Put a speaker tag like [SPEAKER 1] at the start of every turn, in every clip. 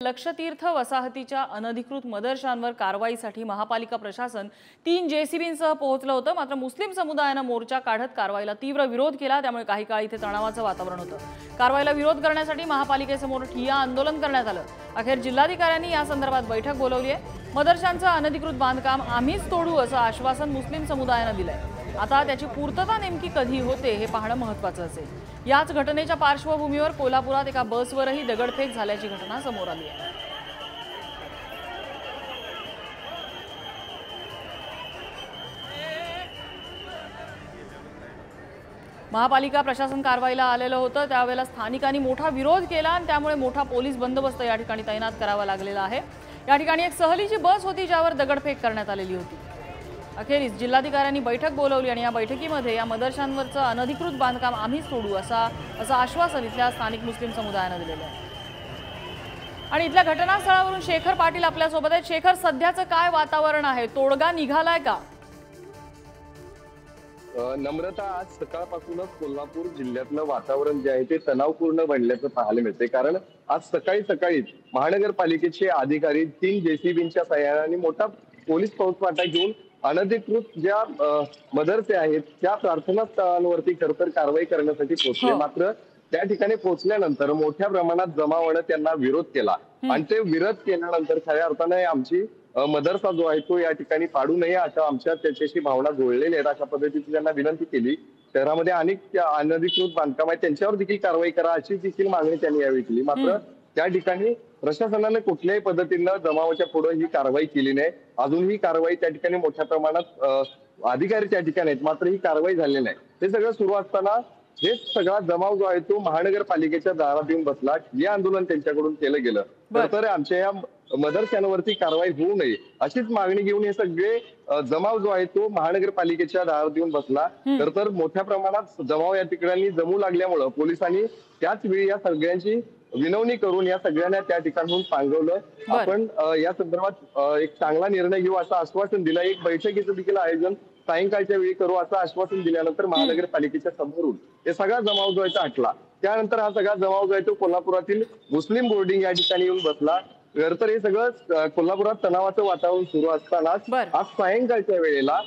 [SPEAKER 1] लक्षतीर्थ वसाहतीच्या अनधिकृत मदरशांवर कारवाईसाठी महापालिका प्रशासन 3 जेसीबींसह पोहोचलं होतं। मात्र मुस्लिम समुदायाने मोर्चा काढत कारवाईला तीव्र विरोध केला, त्यामुळे काही काळ इथे तणावाचं वातावरण होतं। कारवाईला विरोध करण्यासाठी महापालिकेसमोर ठिय्या आंदोलन करण्यात आलं। अखेर जिल्हाधिकाऱ्यांनी या संदर्भात बैठक बोलावली आहे। मदरशांचं अनधिकृत बांधकाम आम्हीच तोडू असं आश्वासन मुस्लिम समुदायाने दिलंय। आता त्याची पूर्तता नेमकी कधी होते हे पाहणं महत्त्वाचं असेल। याच घटनेच्या पार्श्वभूमीवर कोल्हापुरात एका बसवरही दगडफेक झाल्याची घटना समोर आली आहे। महापालिका प्रशासन कारवाईला आलेलं होतं, त्यावेळेला स्थानिकांनी मोठा विरोध केला आणि त्यामुळे मोठा पोलीस बंदोबस्त या ठिकाणी तैनात करावा लागलेला आहे। या ठिकाणी एक सहलीची बस होती ज्यावर दगडफेक करण्यात आलेली होती। अखेरीस जिल्हाधिकाऱ्यांनी बैठक बोलावली आणि या बैठकीमध्ये या मदरशांवरचं अनधिकृत बांधकाम आम्हीच तोडू असं आश्वासन इथल्या स्थानिक मुस्लिम समुदायाने दिलेलं आहे। आणि इथल्या घटनास्थळावरून शेखर पाटील आपल्या सोबत आहेत। शेखर, सध्याचं काय वातावरण आहे? तोडगा निघालाय का?
[SPEAKER 2] नम्रता, आज सकाळपासूनच कोल्हापूर जिल्ह्यातलं वातावरण जे आहे ते तणावपूर्ण बनल्याचं पाहायला मिळते। कारण आज सकाळी महानगरपालिकेचे अधिकारी 3 जेसीबींच्या सहाय्याने मोठा पोलीस फौजफाटा घेऊन अनधिकृत ज्या मदरसे आहेत त्या प्रार्थना स्थळांवरती खरतर कारवाई करण्यासाठी पोहोचले। मात्र त्या ठिकाणी पोहोचल्यानंतर मोठ्या प्रमाणात जमावानं त्यांना विरोध केला आणि ते विरोध केल्यानंतर खऱ्या अर्थाने आमची मदरसा जो आहे तो या ठिकाणी पाडू नये अशा आमच्या त्याच्याशी भावना जोडलेल्या आहेत। अशा पद्धतीची त्यांना विनंती केली। शहरामध्ये अनेक अनधिकृत बांधकाम आहेत, त्यांच्यावर देखील कारवाई करा अशी देखील मागणी त्यांनी यावेळी केली। मात्र त्या ठिकाणी प्रशासनाने कुठल्याही पद्धतीनं जमावाच्या पुढे ही कारवाई केली नाही। अजून ही कारवाई त्या ठिकाणी मोठ्या प्रमाणात अधिकारी त्या ठिकाणी आहेत, मात्र ही कारवाई झालेली नाही। हे सगळं सुरू असताना हे सगळा जमाव जो आहे तो महानगरपालिकेच्या दारात येऊन बसला। हे आंदोलन त्यांच्याकडून केलं गेलं तर आमच्या या मदरशांवरती कारवाई होऊ नये अशीच मागणी घेऊन हे सगळे जमाव जो आहे तो महानगरपालिकेच्या दारात येऊन बसला। तर मोठ्या प्रमाणात जमाव या ठिकाणी जमू लागल्यामुळे पोलिसांनी त्याच वेळी या सगळ्यांची विनवणी करून या सगळ्यांना त्या ठिकाणाहून सांगवलं। आपण या संदर्भात एक चांगला निर्णय घेऊ असं आश्वासन दिलं। एक बैठकीचं देखील आयोजन सायंकाळच्या वेळी करू असं आश्वासन दिल्यानंतर महानगरपालिकेच्या समोरून हे सगळा जमाव जो आहे तो हटला। त्यानंतर हा सगळा जमाव जो आहे तो कोल्हापुरातील मुस्लिम बोर्डिंग या ठिकाणी येऊन बसला। तर हे सगळं कोल्हापुरात तणावाचं वातावरण सुरू असतानाच आज सायंकाळच्या वेळेला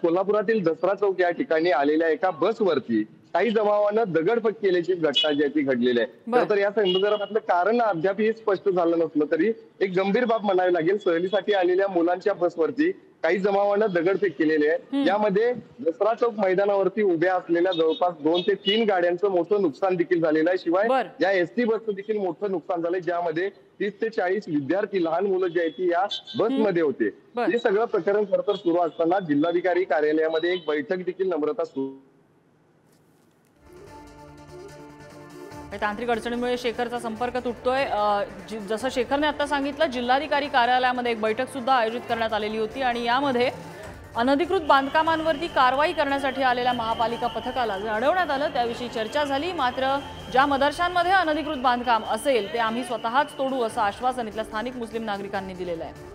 [SPEAKER 2] कोल्हापुरातील दसरा चौक या ठिकाणी आलेल्या एका बसवरती काही जमावानं दगडफेक केल्याची घटना जी आहे ती घडलेली आहे। तर या संदर्भातलं कारण अद्यापही स्पष्ट झालं नसलं तरी एक गंभीर बाब म्हणावी लागेल। सहलीसाठी आलेल्या मुलांच्या बसवरती काही जमावानं दगडफेक केलेली आहे। यामध्ये दसरा चौक मैदानावरती उभ्या असलेल्या जवळपास 2 ते 3 गाड्यांचं मोठं नुकसान देखील झालेलं आहे। शिवाय या एसटी बसचं देखील मोठं नुकसान झालंय, ज्यामध्ये 30 ते 40 विद्यार्थी लहान मुलं जे आहेत ती या बसमध्ये होते। हे सगळं प्रकरण खरतर सुरू असताना जिल्हाधिकारी कार्यालयामध्ये एक बैठक देखील नम्रता सुरू।
[SPEAKER 1] तांत्रिक अडचणीमुळे शेखरचा संपर्क तुटतोय। जसं शेखरने आता सांगितलं, जिल्हाधिकारी कार्यालयामध्ये एक बैठक सुद्धा आयोजित करण्यात आलेली होती आणि यामध्ये अनधिकृत बांधकामांवरती कारवाई करण्यासाठी आलेल्या महापालिका पथकाला जे अडवण्यात आलं त्याविषयी चर्चा झाली। मात्र ज्या मदरशांमध्ये अनधिकृत बांधकाम असेल ते आम्ही स्वतःच तोडू असं आश्वासन इथल्या स्थानिक मुस्लिम नागरिकांनी दिलेलं आहे।